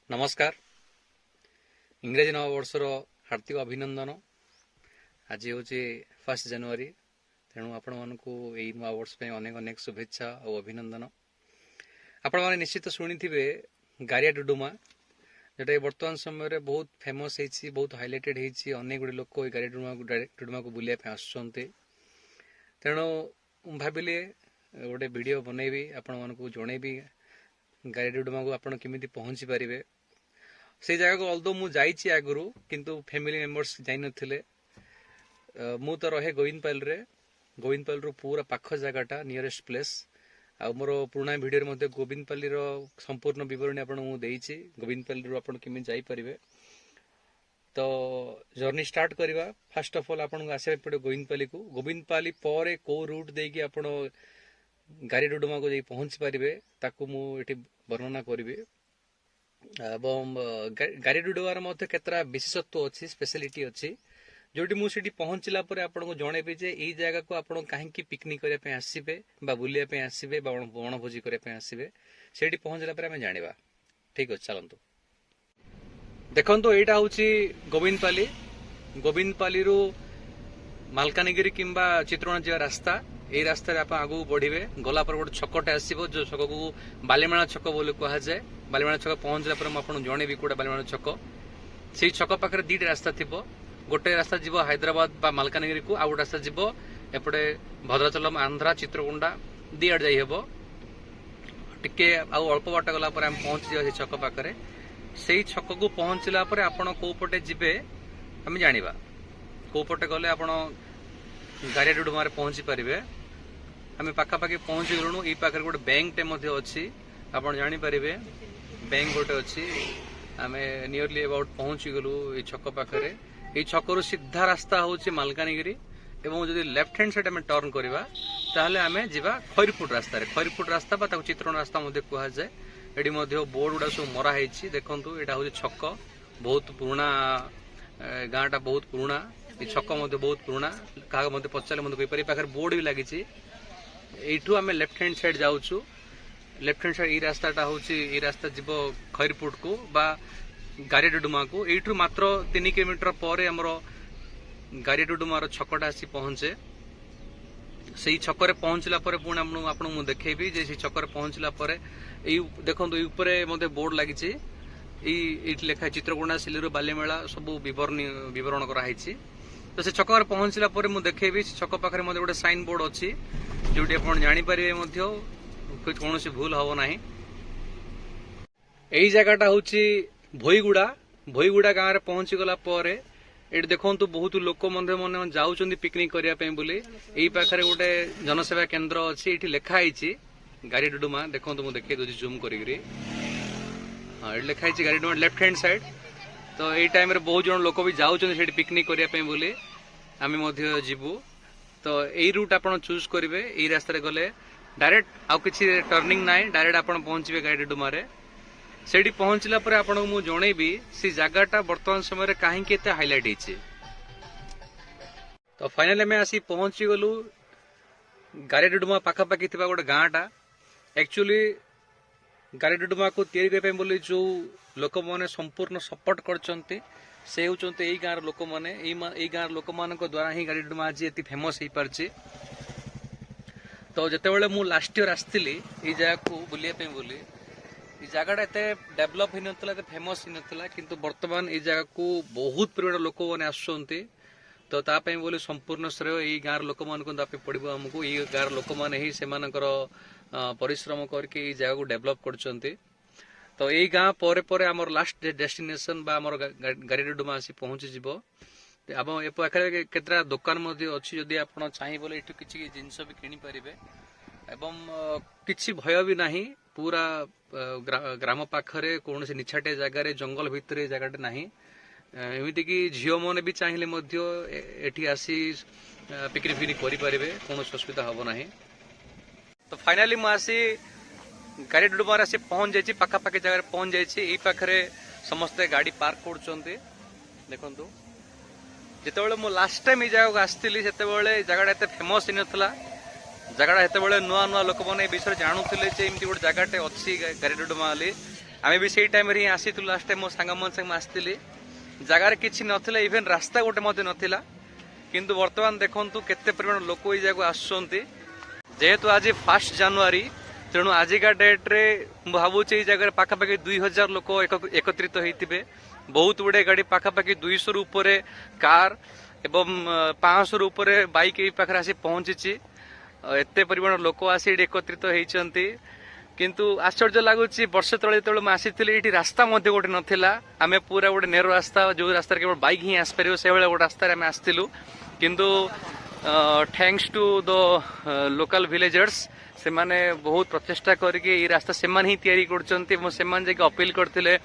नमस्कार। इंग्रेजी नववर्षर हार्दिक अभिनंदन। आज हूँ 1 जनवरी, तेणु आपण मानकु यही नवा वर्ष पे अनेक अनेक शुभेच्छा और अभिनंदन। आपण माने निश्चित शुणिथिबे गारिया डुडुमा, जोटा वर्तमान समय बहुत फेमस होती, बहुत हाइलाइटेड होती। अनेक गुड़ी लोक गारिया डुडुमा को बुलिया पे आसुचंते। तेणु भाविले गोटे वीडियो बनैबी, आपण मानकु जणैबी गारिया डुडुमा को आपण केमिति पहुंची पारिबे। से जगह को अल्दो मु जाइछि आगुरु, किंतु फैमिली मेंबर्स जाई नथिले। मु तो रहे गोविंदपाल रु पूरा पाख जगहटा नियरेस्ट प्लेस। आ मोर पुराना वीडियो मध्ये गोविंदपाली रो संपूर्ण विवरणी आपण मु देइछि। गोविंदपाली रु आपण केमि जाई परिबे। तो जर्नी स्टार्ट करबा। फर्स्ट ऑफ ऑल आपण आसे पड़े गोविंदपाली परे को रूट देकी आपण गारिया डुडुमा को जाई पहुंच पारिबे, ताकू मु एठी वर्णना करबी। एवं गारिया डुडुमार मध्य केतरा विशेषत्व अच्छी, स्पेशलिटी अच्छी, जोटी मुझे पहुंचला पर आपको जनइबी जे यही जगह को आप कहीं पिकनिक करने आसबे बुलाया आसबे वनभोजी करने आसबे, से पहुंचला पर आम जाना। ठीक अच्छे, चलतु देखो। यहाँ हूँ गोविंदपाली रु मालकानगिरी किंबा चित्रोना जा रास्ता। यही रास्तार आप आगू बढ़े गला पर गोटे छकटे आसो, जो छक को बालीमेला छक बोली कहुए। बालीमेला छक पहुंचला पर मुझे जनइबी कौटा बालीमेला छक। से छक पाखे दुईटा रास्ता थी। गोटे रास्ता जीव हैदराबाद बा मालकानगिरी को, आ गोटे रास्ता जीव एपटे भद्राचलम आंध्रा चित्रकोंडा दी आड़ जाइब। टिके अल्प बाट गला पर आम पहुंची जा छक पाखे। से छक को पहुंचला पर आपण कौ पटे जीवे आम जाना। कौ पटे गले आपण गारिया डुडुमा पहुंची पारे। आम पाखापाखि पहुंची गलुणु। ये पाखे गोटे बैंक टे अच्छी, आप जानीपारे बैंक गोटे अच्छी। आम नियरली अबाउट पहुंची गलु ये छक पाखे। ये छकरू सीधा रास्ता हूँ मालकानगिरी, एवं जदि लेफ्ट हैंड साइड आम टर्न करवा ताहले आम जावा खैरपुट रास्ता। खैरपुट रास्ता बा चित्रण रास्ता कहुए। ये बोर्ड गुड़ा सब मराही। देखु यहाँ हूँ छक, बहुत पुराना गाँटा, बहुत पुराना। ये छक बहुत पुराना। क्या पचारे मतलब कहीपर पाखे बोर्ड भी लगी। यू आम लेफ्ट हैंड साइड जाऊँ। लेफ्ट हैंड साइड ये रास्ताटा हूँ, ये रास्ता जीव खैरपुट को बा गारिया डुडुमा को। यू मात्र 3 किलोमीटर पर आमर गारिया डुडुमार छकटा आसी पहुंचे। से छकरे पहुंचला पर पुणी आपको देखेबी जे छकरे पहुंचला पर देखो ऊपर बोर्ड लगी। ये लिखा है चित्रकोंडा सिलेरू बालीमेला सब बरण कराई। तो से छक पहुंचला पर मुझे देखेबी छक पाखे गोटे साइन बोर्ड अच्छी, जोटी आप जानीपारे कौन भूल हम ना। यही जगहटा हूँ भोईगुड़ा गाँव में पहुंची गला पर ये देखो बहुत लोक मन जाऊँ पिकनिक करने बोली। यही पाखे गोटे जनसेवा केन्द्र अच्छी, ये लिखाई गारिया डुडुमा। देखो मुझे देखे दूसरी जूम करी। हाँ, ये लिखाई गारिया डुडुमा लेफ्ट हैंड साइड। तो यही टाइम रे बहुत जन लोक भी जाऊँ पिकनिक करने बोली। आम जीवु। तो यही रूट आप चूज करेंगे। यही रास्ता गले डायरेक्ट आउ किसी टर्निंग ना, डायरेक्ट आप पहुंचे गारिया डुडुमा। से पहुंचला पर आपको मुझे जनइबी से जगहटा वर्तमान समय कहीं हाइलाइट होती। तो फाइनली आम आसी पहुंची गलु गारिया डुडुमा पाखापाखि गोटे गाँटा। एक्चुअली गारिया डुडुमा को तैयारी करने बोली जो लोक मैंने संपूर्ण सपोर्ट करते से होते यही गाँव लोक मैंने। यही गाँव लोक मान द्वारा ही गारिया डुडुमा आज ये फेमस हो पार्ची। तो जितेबाला मु लास्ट ईयर आसती ये जगह को बुलाया बोली, ये जगहटा एत डेभलप हो नाला, फेमस हो नाला, किंतु वर्तमान ये जगह को बहुत परिमाण लोक मैंने आसुचंती। तो तापाई बोले संपूर्ण श्रेय यही गाँव लोक मान पड़ो। आमको ये गाँव लोक मैंने से परिश्रम करके ये जगह को डेभलप कर। तो यही गाँव पर आमर लास्ट डेस्टिनेशन बा आमर गारिया डुडुमा आसी पहुंची जीव। आम ए पाखे केतरा दुकान अच्छी, जदि आप चाहिए बोले ये किसी जिनस भी किनी पारे। एवं किसी भय भी नहीं। पूरा ग्राम पाखरे कौन से निछाटे जगार जंगल भितर जगह ना। एमती कि झील मैंने भी चाहिए एटी आसी पिकनिक फिकनिक करें, कौन असुविधा हम ना। तो फाइनाली मुझे गारिया डुडुमा आसी पहुंच जाइए। पाखापाखि जगह पहुंच जाइए। ये पाखे समस्ते गाड़ी पार्क कर। देखु जिते मु लास्ट टाइम ये जगह को आसती से जगह एत फेमस ही नाला। जगह हेत नुआ नुआ लोक मैंने विषय जानूले एमती गोटे जगहटे अच्छी गारिया डुडुमा। आमे भी सेही टाइम रे आसी लास्ट टाइम मो सांग मन संग आसती जगार किसी नथिला इवेन रास्ता गोटे मध्य नथिला किंतु वर्तमान देखंतु केते परिमाण लोक एई जगह आसुचंती जेहेतु आज 1 जनवरी तेणु आजिका डेट रे भावुचे एई जगह पाखापाखि 2000 लोक एकत्रित होइतिबे बहुत गुड़े गाड़ी पाखापाखि 200 ऊपर कार एवं 500 ऊपर बाइक एई पाखरे आसी पहुंची एते परिमाण लोक आसी एकत्रित होइचंती किंतु आश्चर्य लगुच वर्ष तले जो आसी रास्ता गोटे नाला आम पूरा गोटे नेरो रास्ता जो रास्ता केवल बाइक ही आसपार से गोटे रास्तार आम आसलु किंतु thanks to the local villagers से माने बहुत प्रचेषा करके रास्ता से ही कर अपील करते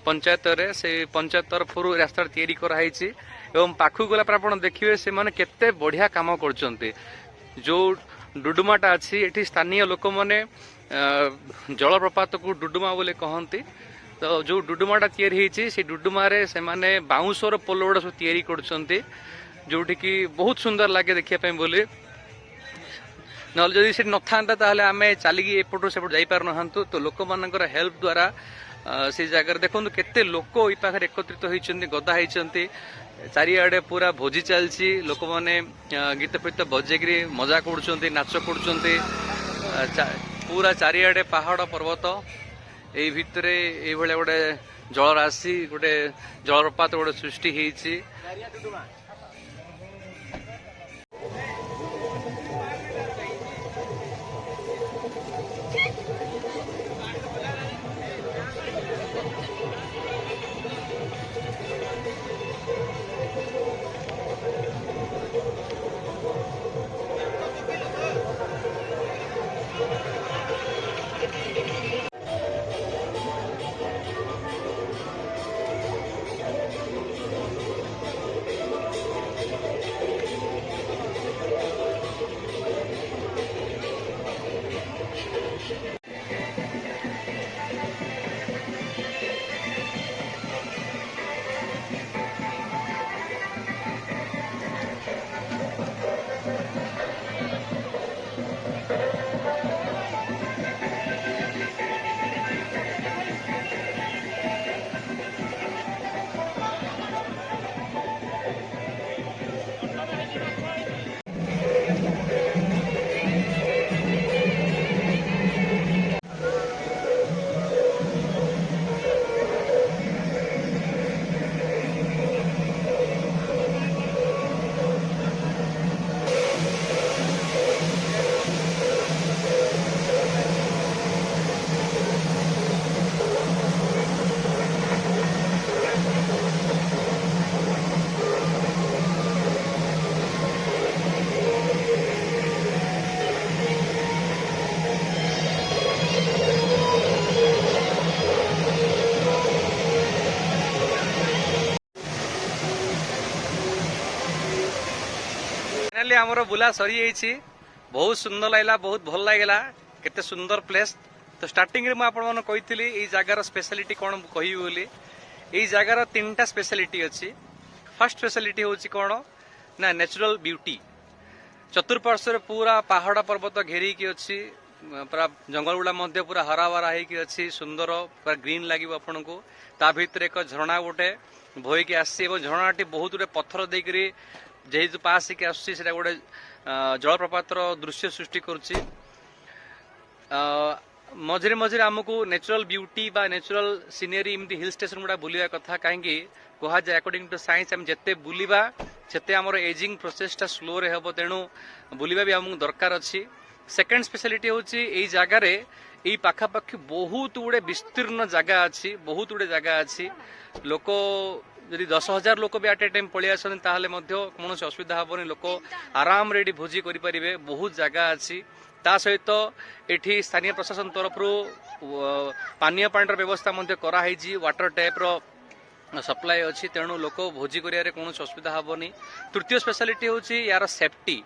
पंचायत रे से पंचायत तरफ रास्ता तैयारी कराई एवं पाखु गला आप देखिए से माने केते बढ़िया काम कर जो डुडुमाटा अच्छी एठी स्थानीय लोक मैंने जलप्रपात को डुडुमा बोले कहती तो जो डुडुमाटा तैयारी से डुडुमा से माने बाउंसर पोल गुड़ा सब तैयारी कर जोटि की बहुत सुंदर लगे देखिए बोली ना जदि से न था आम चलिकी एपटू सेपट जापार ना तो लोक मान हेल्प द्वारा से जगह देखो केते लोक ई पाखे एकत्रित होती गदा होती चारिआडे पूरा भोजी चलती लोक मैंने गीत फीत बजेकरी मजा कर नाच कर पूरा चारिआडे पहाड़ पर्वत यही भितर ये गोटे जलराशि गोटे जलप्रपात गोटे सृष्टि होती फाइनाली आमर बुला सरी जाइए बहुत सुंदर लगला बहुत भल लगला केते सुंदर प्लेस तो स्टार्टिंग रे मैं कही ये जगार स्पेशलिटी कौन कही बोली ये जगार 3टा स्पेशलिटी अच्छी फर्स्ट स्पेशलिटी हूँ कौन ना नेचुरल ब्यूटी चतुर्पार्श्व पूरा पहाड़ पर्वत घेरिकी अच्छी पूरा जंगल गुड़ा पूरा हरा भरा होगी अच्छी सुंदर पूरा ग्रीन लगे आपन को ता भीतर एक झरणा गोटे बोईकी आसी झरणाटी बहुत गुटे पत्थर देकरी जेहेतु पास होगी आसूसी से गोटे जलप्रपातर दृश्य सृष्टि करुच्ची मझे मझे आमको नेचुरल ब्यूटी बा नेचुरल सीनेरी एमती हिल स्टेशन गुड़ा बुलवा कथा कहीं कह जाए अकॉर्डिंग टू साइंस आम जिते बुलवा से आमर एजिंग प्रोसेसटा स्लो रे हम तेणु बुलवा भी आमको दरकार अच्छी सेकेंड स्पेशलिटी हूँ यही जगार यही पाखापाखि बहुत गुड़े विस्तीर्ण जगह अच्छी बहुत गुड़े जगह अच्छी लोक यदि 10,000 लोक भी एट ए टाइम पलि आसते कौन असुविधा हेनी लोक आराम रे भोजी करें बहुत जगह अच्छी ता सहित एठी स्थानीय प्रशासन तरफ पानीय पानी व्यवस्था कराई वाटर टैप सप्लाई अच्छी तेणु लोक भोजी कर कौन असुविधा हेनी तृतीय स्पेशलिटी हूँ यार सेफ्टी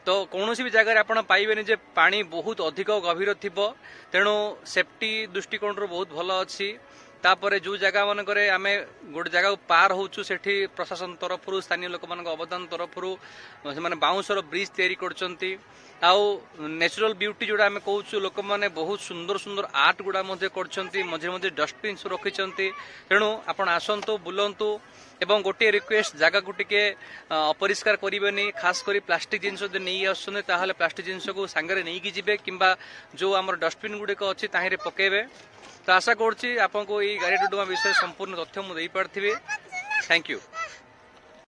तो कौन भी जगह आप पाइबेनि जे पानी बहुत अधिक गभीर थी तेणु सेफ्टी दृष्टिकोण बहुत भल अच्छी तापर जो जगह मानक आम गोटे जगह पार होचु सेठी प्रशासन तरफ स्थानीय लोक मान अवदान तरफ से बाउंसर ब्रिज तैयारी करछंती आउ नेचुरल ब्यूटी जोड़ा आम कहूँ लोक मैंने बहुत सुंदर सुंदर आर्ट गुड़ा करछंती मझे मझे डस्टबिन रखिंट तेणु आपण आसतु बुलंतु एवं गोटे रिक्वेस्ट जगह को टिके अपरिष्कार करेनि खास करी प्लास्टिक जिनस नहीं आसुँच प्लास्टिक जिनस को सांगे नहीं जिबे किंबा जो आम डस्टबिन गुड़िक अच्छी ताहिरे पकेबे। तो आशा करुँची आपको ये गाड़ी डुडुमा विषय संपूर्ण तथ्य मुझे पार्थी। Thank you.